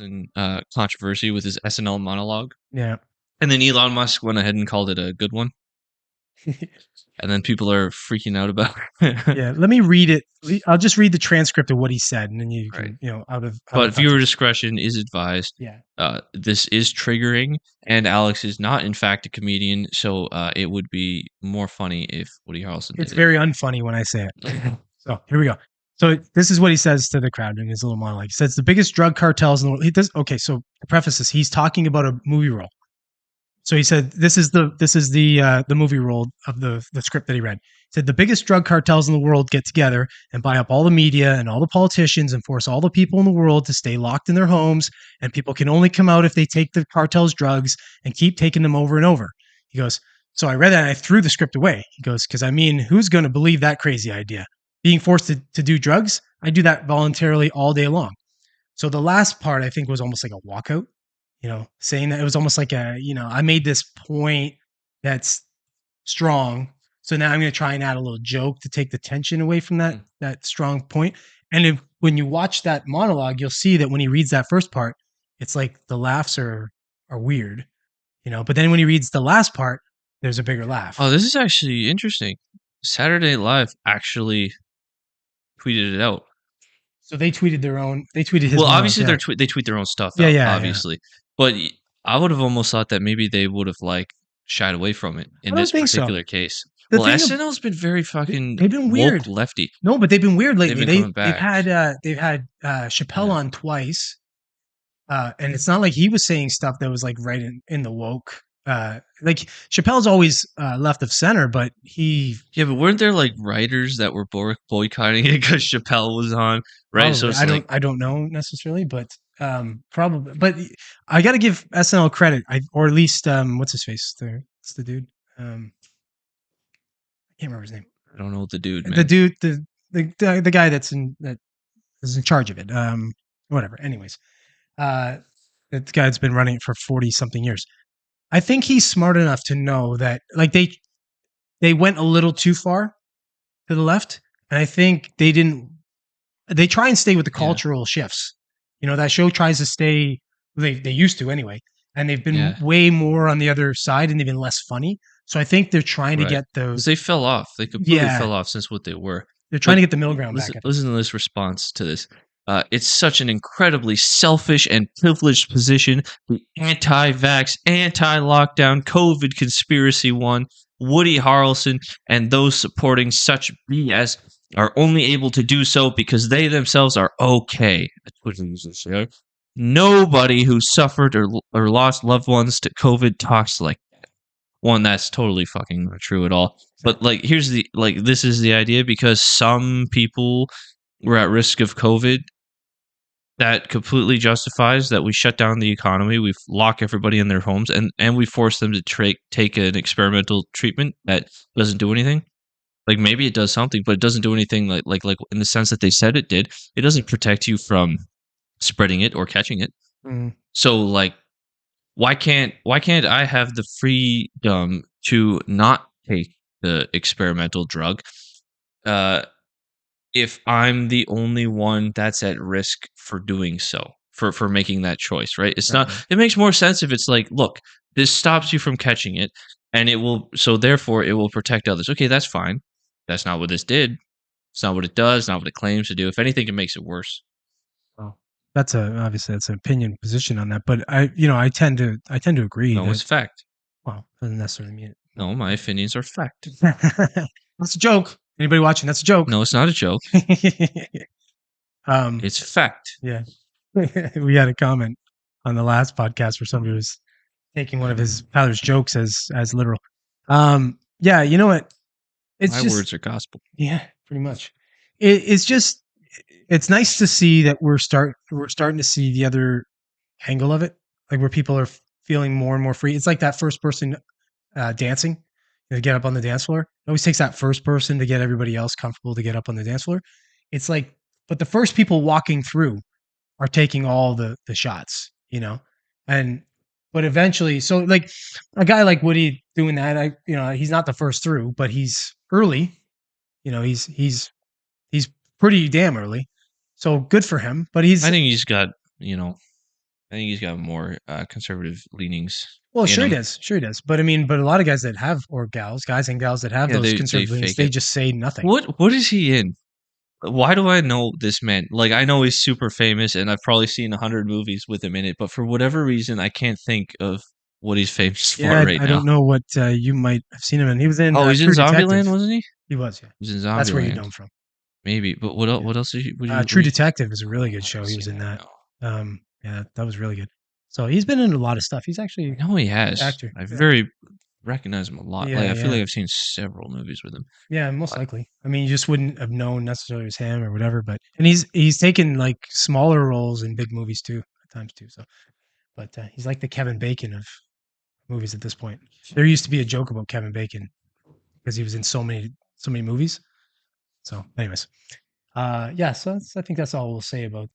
and controversy with his SNL monologue, Yeah. and then Elon Musk went ahead and called it a good one, and then people are freaking out about it. Yeah. Let me read it. I'll just read the transcript of what he said, and then you Right. can, out of But viewer context. discretion is advised. Yeah. This is triggering, and Alex is not, in fact, a comedian, so it would be more funny if Woody Harrelson It's did very unfunny when I say it. it. So here we go. So this is what he says to the crowd in his little monologue. He says the biggest drug cartels in the world. He does okay. So to preface this, he's talking about a movie role. So he said, "This is the movie role of the script that he read." He said the biggest drug cartels in the world get together and buy up all the media and all the politicians and force all the people in the world to stay locked in their homes. And people can only come out if they take the cartel's drugs and keep taking them over and over. He goes, "So I read that and I threw the script away." He goes, "Because I mean, who's going to believe that crazy idea? Being forced to do drugs? I do that voluntarily all day long." So the last part I think was almost like a walkout, saying that it was almost like I made this point that's strong. So now I'm going to try and add a little joke to take the tension away from that strong point. And when you watch that monologue, you'll see that when he reads that first part, it's like the laughs are weird, But then when he reads the last part, there's a bigger laugh. Oh, this is actually interesting. Saturday Night Live actually tweeted it out. So they tweeted their own. They tweeted his Well, monologue. obviously Yeah, they tweet their own stuff yeah, out, yeah, yeah. obviously, but I would have almost thought that maybe they would have like shied away from it in I don't this think so. particular case. The Well, thing of SNL's been very fucking they've been woke weird. lefty. No, but they've been weird They've lately. been They coming they've back. had Chappelle Yeah. on twice, and it's not like he was saying stuff that was like right in the woke. Like Chappelle's always left of center, but he Yeah, but weren't there like writers that were boycotting it because Chappelle was on, right? So probably it's like, I don't know necessarily, but probably. But I got to give SNL credit, or at least what's his face? It's the dude. I can't remember his name. I don't know the dude, The man. dude, the guy that is in charge of it. Whatever. Anyways, that guy's been running it for 40 something years. I think he's smart enough to know that like they went a little too far to the left, and I think they try and stay with the Yeah, cultural shifts. That show tries to stay they used to anyway, and they've been yeah, way more on the other side and they've been less funny. So I think they're trying to right. get Because those they fell off. They completely yeah, fell off since what they were. they're trying But to get the middle ground back, listen, I think. listen to this response to this. It's such an incredibly selfish and privileged position. The anti-vax, anti-lockdown, COVID conspiracy one, Woody Harrelson, and those supporting such BS are only able to do so because they themselves are okay. Twitter users say. Nobody who suffered or lost loved ones to COVID talks like one. That's totally fucking not true at all. But like, here's the like, this is the idea because some people were at risk of COVID. That completely justifies that we shut down the economy, we lock everybody in their homes, and we force them to take an experimental treatment that doesn't do anything. Like maybe it does something, but it doesn't do anything like in the sense that they said it did. It doesn't protect you from spreading it or catching it. Mm. So like why can't I have the freedom to not take the experimental drug uh if I'm the only one that's at risk for doing so, for making that choice, right? It's not. Right. It makes more sense if it's like, look, this stops you from catching it, and it will. So therefore, it will protect others. Okay, that's fine. That's not what this did. It's not what it does. Not what it claims to do. If anything, it makes it worse. Well, obviously that's an opinion position on that, but I tend to agree No, that it's fact. well, doesn't necessarily mean it. No, my opinions are fact. That's a joke. Anybody watching? That's a joke. No, it's not a joke. um, It's fact. yeah, we had a comment on the last podcast where somebody was taking one of his father's jokes as literal. Yeah, you know what? It's My just words are gospel. yeah, pretty much. It's just it's nice to see that we're starting to see the other angle of it, like where people are feeling more and more free. It's like that first person dancing, get up on the dance floor. It always takes that first person to get everybody else comfortable to get up on the dance floor. It's like, but the first people walking through are taking all the shots, and but eventually, so like a guy like Woody doing that, he's not the first through, but he's early. He's pretty damn early, so good for him. But I he's think he's got, you know, I think he's got more conservative leanings Well, in sure he him. does, sure he does. But I mean, but a lot of guys that have or gals, guys and gals that have Yeah, those they conservative leanings, fake they it. just say nothing. What is he in? Why do I know this man? Like, I know he's super famous, and I've probably seen 100 movies with him in it, but for whatever reason, I can't think of what he's famous for Yeah, right I now. don't know what you might have seen him in. He was in Oh, he's in True Detective. Zombieland, wasn't he? He was, yeah. He was in That's where you Zombieland, know him from. maybe. But what else? Yeah. What else? What True do you? Detective is a really Oh, good I show. haven't He was seen in that. that. No, Yeah, that was really good. So he's been in a lot of stuff. He's I actually know he has. actor. I Yeah, very recognize him a lot. Like, yeah, I feel yeah. like I've seen several movies with him. Yeah, most But likely. I mean, you just wouldn't have known necessarily it was him or whatever. But and he's taken like smaller roles in big movies too at times too. So, but he's like the Kevin Bacon of movies at this point. There used to be a joke about Kevin Bacon because he was in so many movies. So, anyways, yeah. So I think that's all we'll say about